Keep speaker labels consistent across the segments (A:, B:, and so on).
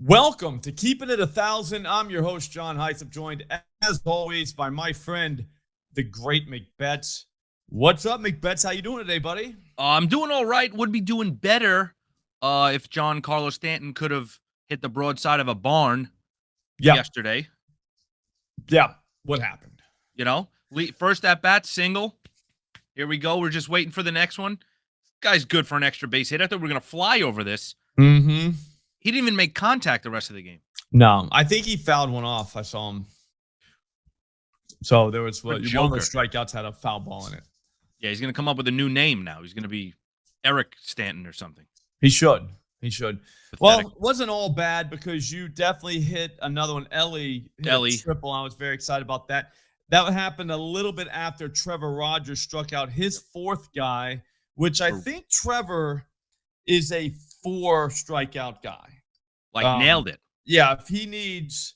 A: Welcome to Keeping It 1,000. I'm your host, John Heiss. I'm joined, as always, by my friend, the great McBetts. What's up, McBetts? How you doing today, buddy?
B: I'm doing all right. Would be doing better if John Carlos Stanton could have hit the broadside of a barn yesterday.
A: Yeah. What happened?
B: You know, first at bat, single. Here we go. We're just waiting for the next one. This guy's good for an extra base hit. I thought we were going to fly over this.
A: Mm-hmm.
B: He didn't even make contact the rest of the game.
A: No, I think he fouled one off. I saw him. So there was one of those strikeouts had a foul ball in it.
B: Yeah, he's going to come up with a new name now. He's going to be Eric Stanton or something.
A: He should. Pathetic. Well, it wasn't all bad because you definitely hit another one. Ellie hit a triple. I was very excited about that. That happened a little bit after Trevor Rogers struck out his fourth guy, which I think Trevor is a 4 strikeout guy.
B: Nailed it.
A: Yeah, if he needs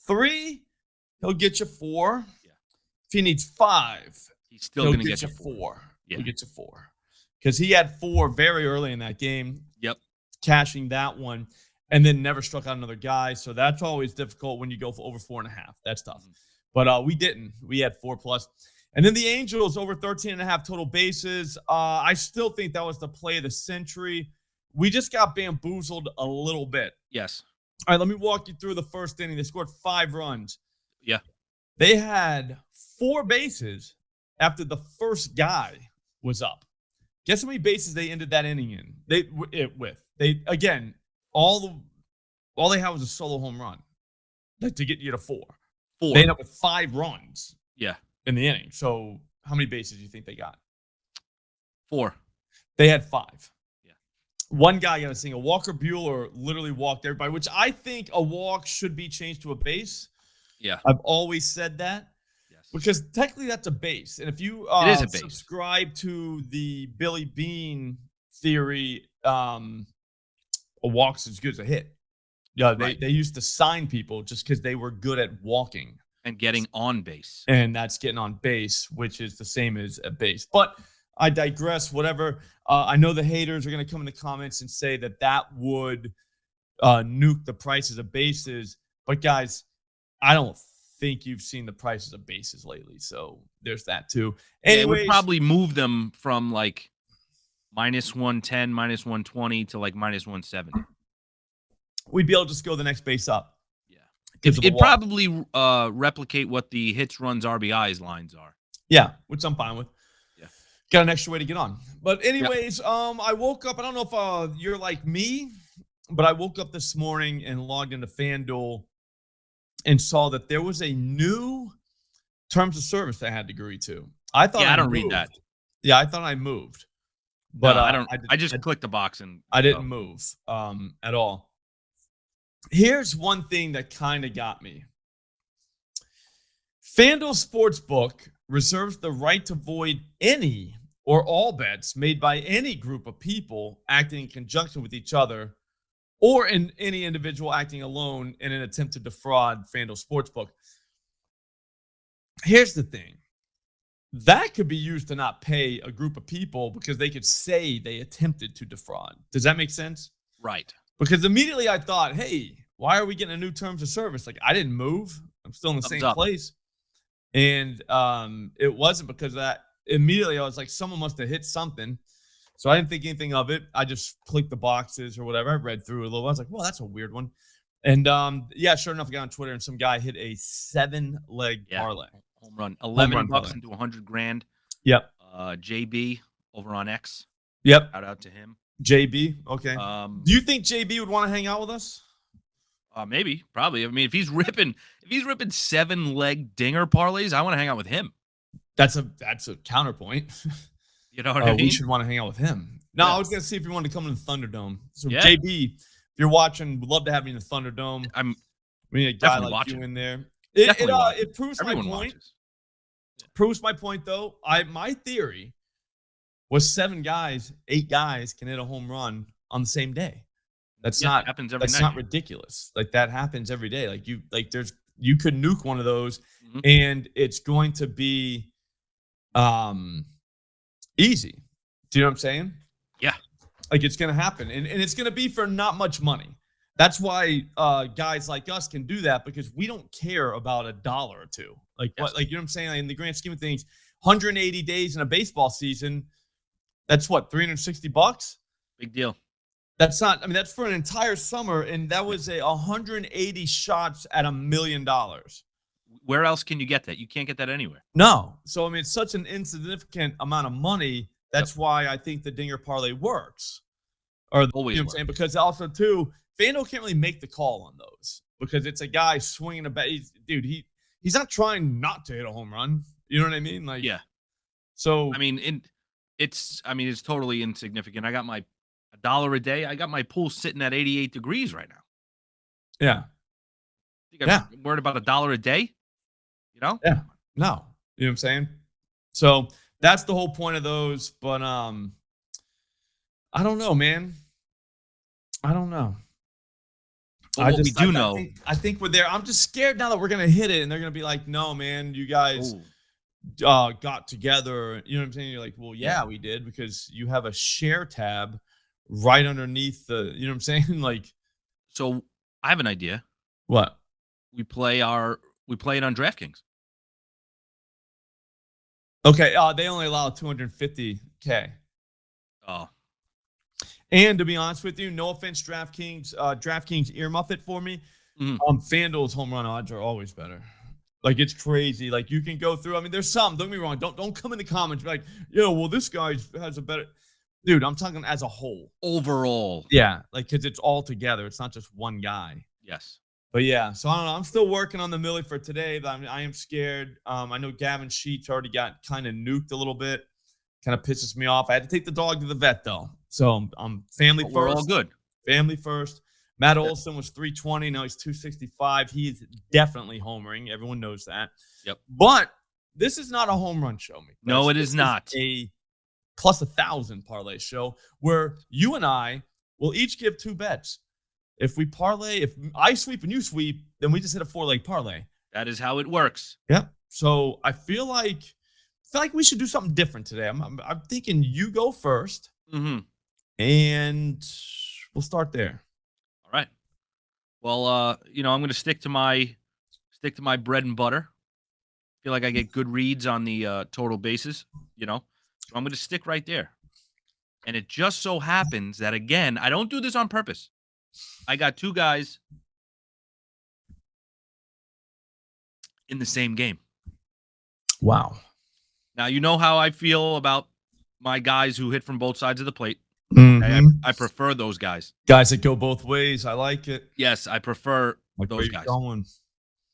A: 3, he'll get you 4. Yeah. If he needs 5,
B: he's still going to get you
A: 4.
B: Yeah.
A: He'll get you 4. Because he had 4 very early in that game.
B: Yep.
A: Cashing that one, and then never struck out another guy. So that's always difficult when you go for over 4.5. That's tough. But we didn't. We had 4+. And then the Angels over 13.5 total bases. I still think that was the play of the century. We just got bamboozled a little bit.
B: Yes.
A: All right, let me walk you through the first inning. They scored 5 runs.
B: Yeah.
A: They had 4 bases after the first guy was up. Guess how many bases they ended that inning in? They again, all they had was a solo home run to get you to 4. They ended up with 5 runs.
B: Yeah.
A: In the inning. So how many bases do you think they got?
B: 4.
A: They had 5.
B: Yeah.
A: One guy got a single. Walker Buehler literally walked everybody, which I think a walk should be changed to a base.
B: Yeah.
A: I've always said that. Because technically that's a base. And if you subscribe to the Billy Bean theory, a walk's as good as a hit. Yeah, they used to sign people just because they were good at walking.
B: And getting on base.
A: And that's getting on base, which is the same as a base. But I digress, whatever. I know the haters are going to come in the comments and say that would nuke the prices of bases. But guys, I don't think you've seen the prices of bases lately, so there's that too. Anyways,
B: it would probably move them from like -110, -120 to like -170.
A: We'd be able to just go the next base up.
B: Yeah, it'd probably replicate what the hits, runs, RBIs lines are.
A: Yeah, which I'm fine with.
B: Yeah,
A: got an extra way to get on. But anyways, I woke up. I don't know if you're like me, but I woke up this morning and logged into FanDuel and saw that there was a new terms of service I had to agree to. I thought
B: I don't read that.
A: Yeah, I thought I moved. But
B: I don't. I just clicked the box and
A: I didn't move at all. Here's one thing that kind of got me. FanDuel Sportsbook reserves the right to void any or all bets made by any group of people acting in conjunction with each other or in any individual acting alone in an attempt to defraud FanDuel Sportsbook. Here's the thing. That could be used to not pay a group of people because they could say they attempted to defraud. Does that make sense?
B: Right.
A: Because immediately I thought, hey, why are we getting a new terms of service? Like, I didn't move. I'm still in the same place. And it wasn't because of that. Immediately I was like, someone must have hit something. So I didn't think anything of it. I just clicked the boxes or whatever. I read through it a little. I was like, well, that's a weird one. And sure enough, I got on Twitter and some guy hit a 7-leg parlay.
B: Home run. $11 into $100,000.
A: Yep.
B: JB over on X.
A: Yep.
B: Shout out to him.
A: JB. Okay. Do you think JB would want to hang out with us?
B: Maybe. Probably. I mean, if he's ripping 7-leg dinger parlays, I want to hang out with him.
A: That's a counterpoint.
B: You know what I mean?
A: We should want to hang out with him. No, I was going to see if you wanted to come to the Thunderdome. So,
B: yeah.
A: JB, if you're watching, we'd love to have you in the Thunderdome. We need a guy like you in there. It proves my point.
B: Watches.
A: Proves my point, though. My theory was 8 guys can hit a home run on the same day. That's not
B: happens every
A: that's
B: night.
A: not ridiculous. Like, that happens every day. You could nuke one of those, and it's going to be easy. Do you know what I'm saying?
B: Yeah.
A: Like, it's going to happen. And it's going to be for not much money. That's why guys like us can do that, because we don't care about $1 or $2. Like
B: Yes.
A: what? Like, you know what I'm saying? Like, in the grand scheme of things, 180 days in a baseball season, that's what, $360?
B: Big deal.
A: That's not. I mean, that's for an entire summer, and that was 180 shots at $1 million.
B: Where else can you get that? You can't get that anywhere.
A: No. So I mean, it's such an insignificant amount of money. That's
B: Yep.
A: why I think the dinger parlay works. Or
B: Always
A: you know what I'm saying? Because also too, FanDuel can't really make the call on those, because it's a guy swinging a bat. He's not trying not to hit a home run. You know what I mean? Like,
B: Yeah.
A: So
B: I mean, it's totally insignificant. I got my $1 a day. I got my pool sitting at 88 degrees right now.
A: yeah,
B: I'm worried about $1 a day. You know?
A: yeah, no, you know what I'm saying? So that's the whole point of those. But I don't know, man. I don't know.
B: But what we do know,
A: I think we're there. I'm just scared now that we're gonna hit it, and they're gonna be like, "No, man, you guys got together." You know what I'm saying? You're like, "Well, yeah, we did, because you have a share tab right underneath the." You know what I'm saying? Like,
B: so I have an idea.
A: what?
B: We play it on DraftKings.
A: Okay, they only allow 250K.
B: Oh,
A: And to be honest with you, no offense, DraftKings, DraftKings earmuff it for me. FanDuel's home run odds are always better. Like, it's crazy. Like, you can go through. I mean, there's some. Don't get me wrong. Don't come in the comments like, well, this guy has a better. Dude, I'm talking as a whole.
B: Overall.
A: Yeah, like, because it's all together. It's not just one guy.
B: Yes.
A: But yeah, so I don't know. I'm still working on the Millie for today, but I am scared. I know Gavin Sheets already got kind of nuked a little bit. Kind of pisses me off. I had to take the dog to the vet, though. So I'm family first.
B: We're all good.
A: Family first. Matt Olson was 320. Now he's 265. He is definitely homering. Everyone knows that.
B: Yep.
A: But this is not a home run show, me.
B: No, it is not.
A: A plus 1,000 parlay show where you and I will each give 2 bets. If we parlay, if I sweep and you sweep, then we just hit a 4-leg parlay.
B: That is how it works.
A: Yeah. So I feel like we should do something different today. I'm thinking you go first, and we'll start there.
B: All right. Well, I'm going to stick to my bread and butter. Feel like I get good reads on the total bases. So I'm going to stick right there. And it just so happens that, again, I don't do this on purpose. I got 2 guys in the same game.
A: Wow.
B: Now, you know how I feel about my guys who hit from both sides of the plate. I prefer those guys.
A: Guys that go both ways. I like it.
B: Yes, I prefer those guys.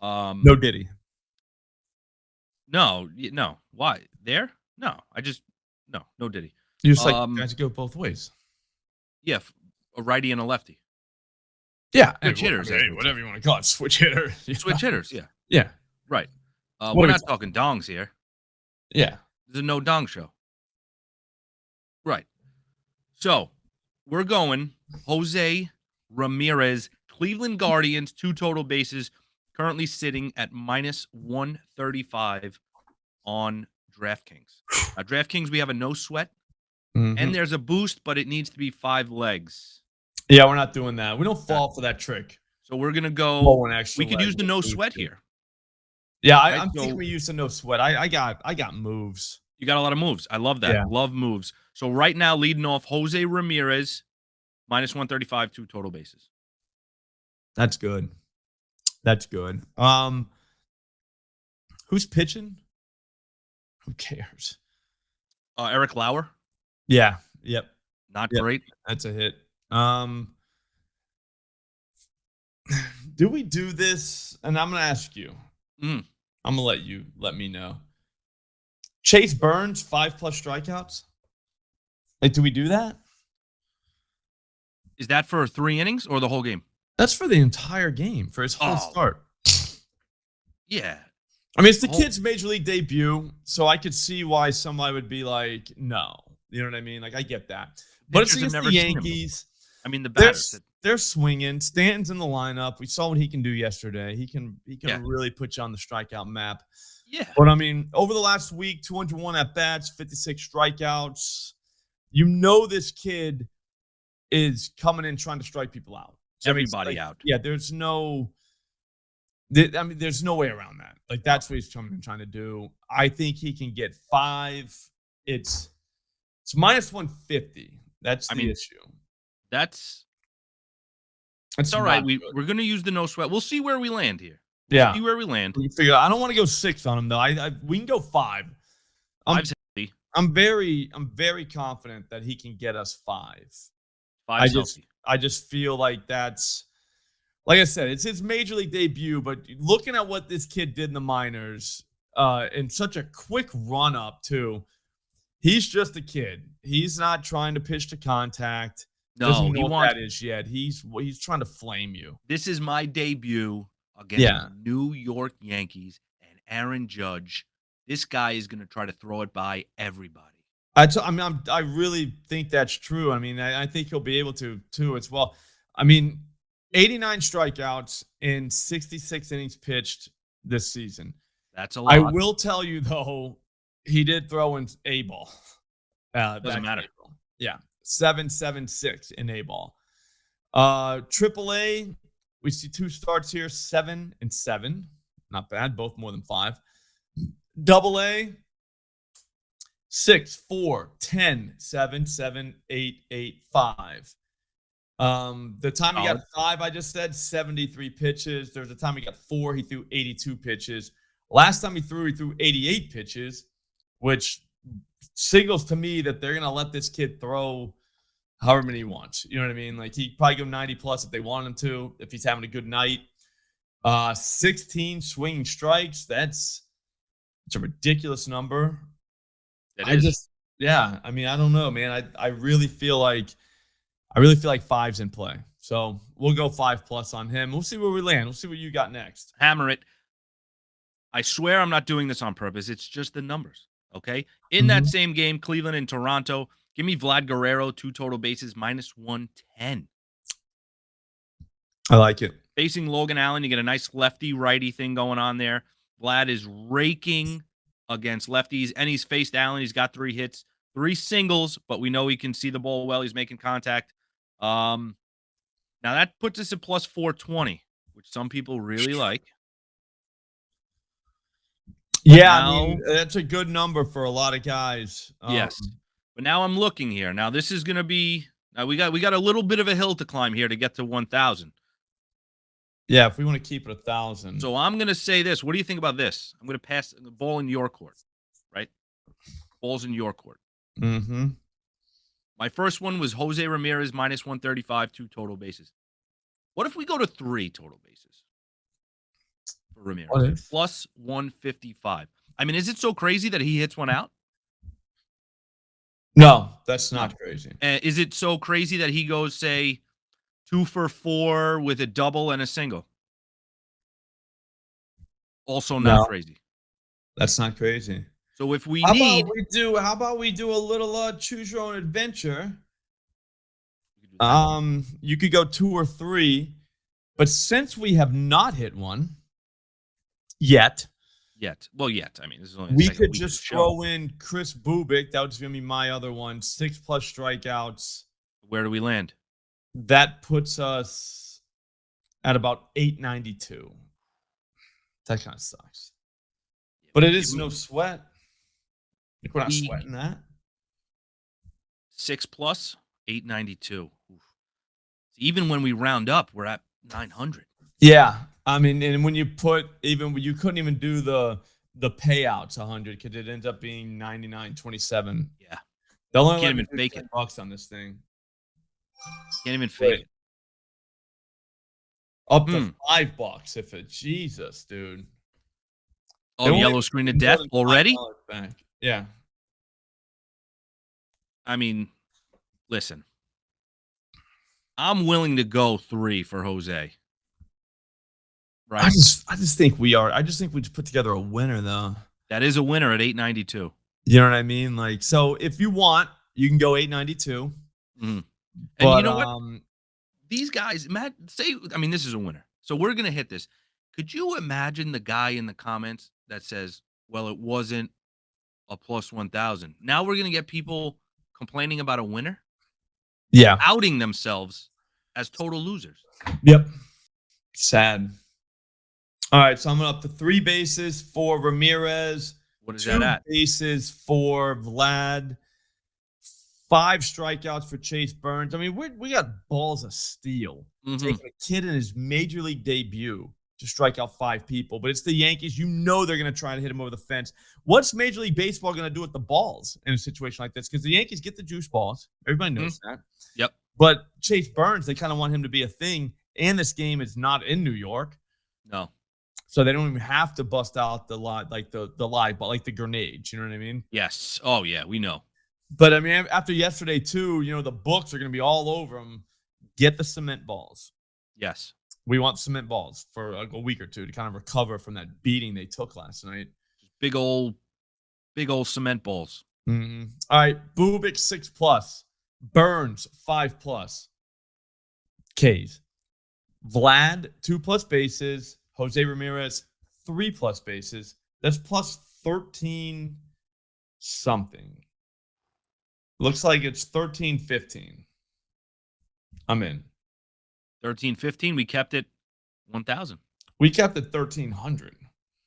A: No Diddy.
B: No. Why? There? No. No Diddy.
A: You just like guys that go both ways.
B: Yeah, a righty and a lefty.
A: Yeah,
B: switch hitters.
A: Whatever you want to call it, switch hitter.
B: Switch hitters. Yeah.
A: Yeah.
B: Right. We're not talking dongs here.
A: Yeah.
B: This is a no dong show. Right. So we're going Jose Ramirez, Cleveland Guardians, 2 total bases, currently sitting at minus 135 on DraftKings. Now, DraftKings, we have a no sweat, and there's a boost, but it needs to be 5 legs.
A: Yeah, we're not doing that. We don't fall for that trick.
B: So we're going to go. We could use the no sweat here.
A: Yeah, I'm thinking we use the no sweat. I got moves.
B: You got a lot of moves. I love that.
A: Yeah.
B: Love moves. So right now, leading off, Jose Ramirez, minus 135, 2 total bases.
A: That's good. That's good. Who's pitching? Who cares?
B: Eric Lauer.
A: Yeah. Yep.
B: Not great.
A: That's a hit. Do we do this? And I'm gonna ask you. I'm gonna let me know. Chase Burns, 5+ strikeouts. Like, do we do that?
B: Is that for 3 innings or the whole game?
A: That's for the entire game, for his whole start.
B: Yeah.
A: I mean, it's the kid's major league debut, so I could see why somebody would be like, no. You know what I mean? Like, I get that. But it's against the Yankees.
B: I mean, the batters.
A: They're swinging. Stanton's in the lineup. We saw what he can do yesterday. He can really put you on the strikeout map.
B: Yeah.
A: But, I mean, over the last week, 201 at-bats, 56 strikeouts. You know this kid is coming in trying to strike people out.
B: everybody out.
A: Yeah, there's no. I mean, there's no way around that. Like that's what he's trying to do. I think he can get 5. It's minus 150. That's the issue.
B: That's
A: It's
B: all right.
A: not good.
B: We're gonna use the no sweat. We'll see where we land here. We'll see where we land.
A: We figure I don't want to go 6 on him though. We can go 5.
B: Five's healthy.
A: I'm very confident that he can get us 5.
B: Five's healthy.
A: I just feel like that's, like I said, it's his major league debut, but looking at what this kid did in the minors, in such a quick run up too, he's just a kid. He's not trying to pitch to contact.
B: No,
A: doesn't know what that is yet. He's trying to flame you.
B: This is my debut against the New York Yankees and Aaron Judge. This guy is going to try to throw it by everybody.
A: I really think that's true. I mean, I think he'll be able to too as well. I mean, 89 strikeouts in 66 innings pitched this season.
B: That's a lot.
A: I will tell you though, he did throw in a ball.
B: Doesn't matter.
A: Yeah, 7.76 in a ball. AAA, we see 2 starts here, 7 and 7. Not bad, both more than 5. AA, 6, 4, 10, 7, 7, 8, 8, 5. The time he got 5, I just said 73 pitches. There's a time he got 4, he threw 82 pitches. Last time he threw 88 pitches, which signals to me that they're gonna let this kid throw however many he wants. You know what I mean? Like he'd probably go 90 plus if they want him to, if he's having a good night. 16 swinging strikes. It's a ridiculous number. I mean, I don't know, man. I really feel like 5's in play. So we'll go 5+ on him. We'll see where we land. We'll see what you got next.
B: Hammer it. I swear I'm not doing this on purpose. It's just the numbers. Okay. In that same game, Cleveland and Toronto, give me Vlad Guerrero, 2 total bases, minus 110.
A: I like it.
B: Facing Logan Allen, you get a nice lefty righty thing going on there. Vlad is raking against lefties, and he's faced Allen. He's got 3 hits, 3 singles, but we know he can see the ball well. He's making contact. Now that puts us at plus 420, which some people really like.
A: Yeah, I mean, that's a good number for a lot of guys.
B: Yes. But now I'm looking here. Now this is going to be we got a little bit of a hill to climb here to get to 1,000.
A: Yeah, if we want to keep it 1,000.
B: So I'm going to say this. What do you think about this? I'm going to pass the ball in your court, right? Ball's in your court.
A: Mm-hmm.
B: My first one was Jose Ramirez, minus 135, 2 total bases. What if we go to 3 total bases for Ramirez? Plus 155. I mean, is it so crazy that he hits one out?
A: No, that's not crazy.
B: Is it so crazy that he goes, say, 2 for 4 with a double and a single? Also not crazy.
A: That's not crazy.
B: So if we
A: how about we do a little choose your own adventure? You could go 2 or 3, but since we have not hit one yet.
B: I mean, this is only
A: we could just throw in Chris Bubik. That would just be my other one. 6+ strikeouts.
B: Where do we land?
A: That puts us at about 892. That kind of sucks. But it is no sweat. We're not sweating that.
B: 6+, 892. Oof. Even when we round up, we're at 900.
A: Yeah. I mean, and when you you couldn't even do the payouts 100 because it ends up being 99.27.
B: Yeah.
A: They'll only
B: can't even fake it.
A: $10 on this thing.
B: Can't even fake it.
A: Up to $5 if it. Jesus, dude.
B: Oh, yellow screen of death already?
A: Back. Yeah.
B: I mean, listen. I'm willing to go 3 for Jose. Right.
A: I just think we are. I just think we just put together a winner, though.
B: That is a winner at 892.
A: You know what I mean? Like, so if you want, you can go 892.
B: And you know what? These guys, Matt, this is a winner. So we're going to hit this. Could you imagine the guy in the comments that says, well, it wasn't a plus 1,000? Now we're going to get people complaining about a winner?
A: Yeah.
B: Outing themselves as total losers.
A: Yep. Sad. All right, so I'm up to 3 bases for Ramirez.
B: What is
A: 2
B: that at?
A: bases for Vlad. 5 strikeouts for Chase Burns. I mean, we got balls of steel. Taking a kid in his major league debut to strike out 5 people. But it's the Yankees. You know they're going to try to hit him over the fence. What's Major League Baseball going to do with the balls in a situation like this? Because the Yankees get the juice balls. Everybody knows that.
B: Yep.
A: But Chase Burns, they kind of want him to be a thing. And this game is not in New York.
B: No.
A: So they don't even have to bust out the live, like the live, but like the grenades. You know what I mean?
B: Yes. Oh, yeah, we know.
A: But, I mean, after yesterday, too, you know, the books are going to be all over them. Get the cement balls.
B: Yes.
A: We want cement balls for like a week or two to kind of recover from that beating they took last night.
B: Big old cement balls.
A: Mm-hmm. All right. Bubik 6+. Burns 5+. Ks. Vlad 2+ bases. Jose Ramirez 3+ bases. That's plus 13 something. Looks like it's 13-15. I'm in.
B: 13-15. We kept it 1,000.
A: We kept it 1,300.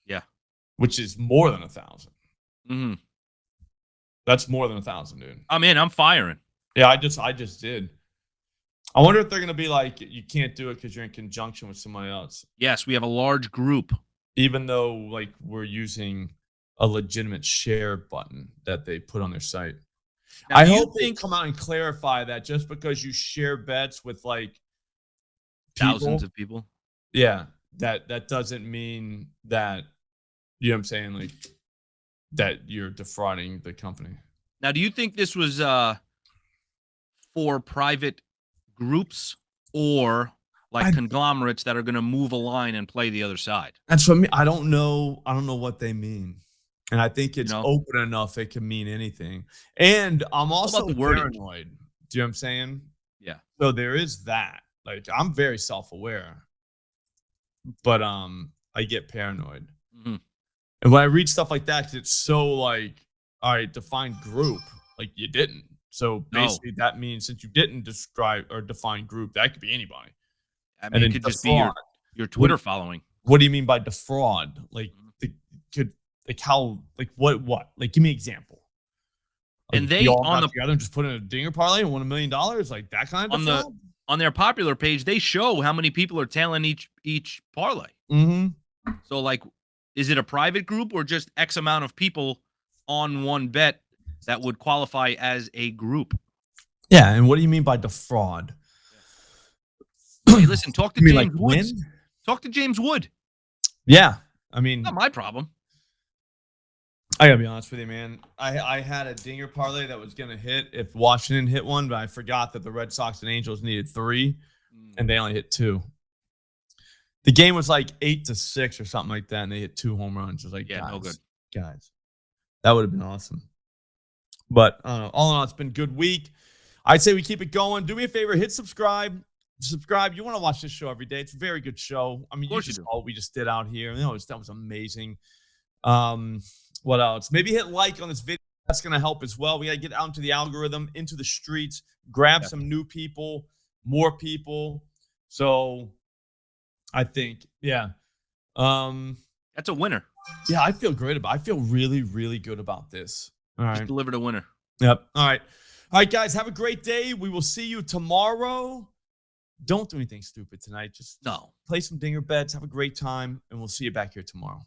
B: Yeah.
A: Which is more than 1,000.
B: Mm-hmm.
A: That's more than 1,000, dude.
B: I'm in. I'm firing.
A: Yeah, I just did. I wonder if they're going to be like, you can't do it because you're in conjunction with somebody else.
B: Yes, we have a large group.
A: Even though, like, we're using a legitimate share button that they put on their site. Now, I hope they come out and clarify that just because you share bets with, like,
B: thousands of people.
A: Yeah, that doesn't mean that, you know what I'm saying, like, that you're defrauding the company.
B: Now, do you think this was for private groups or like conglomerates that are going to move a line and play the other side?
A: That's what I don't know what they mean. And I think it's open enough it can mean anything. And I'm also paranoid. Do you know what I'm saying?
B: Yeah.
A: So there is that. Like, I'm very self-aware. But I get paranoid.
B: Mm-hmm.
A: And when I read stuff like that, 'cause it's so like, all right, define group. Like, you didn't. So basically that means since you didn't describe or define group, that could be anybody.
B: I mean, it could just be your Twitter following.
A: What do you mean by defraud? Like, what? Like, give me an example. Like,
B: and they all got
A: together and just put in a dinger parlay and won $1 million, like that kind of defraud?
B: On their popular page, they show how many people are tailing each parlay.
A: Mm-hmm.
B: So, like, is it a private group or just X amount of people on one bet that would qualify as a group?
A: Yeah, and what do you mean by defraud?
B: Hey, listen, talk to James
A: like
B: Woods. Talk to James Wood.
A: Yeah, I mean,
B: not my problem.
A: I gotta be honest with you, man. I had a dinger parlay that was gonna hit if Washington hit one, but I forgot that the Red Sox and Angels needed 3, and they only hit 2. The game was like 8-6 or something like that, and they hit 2 home runs. It was like,
B: yeah, no good,
A: guys. That would have been awesome. But all in all, it's been a good week. I'd say we keep it going. Do me a favor, hit subscribe. Subscribe. You want to watch this show every day. It's a very good show. I mean, you just all we just did out here. You know, that was amazing. What else? Maybe hit like on this video. That's going to help as well. We got to get out into the algorithm, into the streets, grab some new people, more people. So I think, yeah.
B: That's a winner.
A: Yeah, I feel great about it. I feel really, really good about this. All right.
B: Just delivered a winner.
A: Yep. All right. All right, guys. Have a great day. We will see you tomorrow. Don't do anything stupid tonight. Just play some dinger bets. Have a great time, and we'll see you back here tomorrow.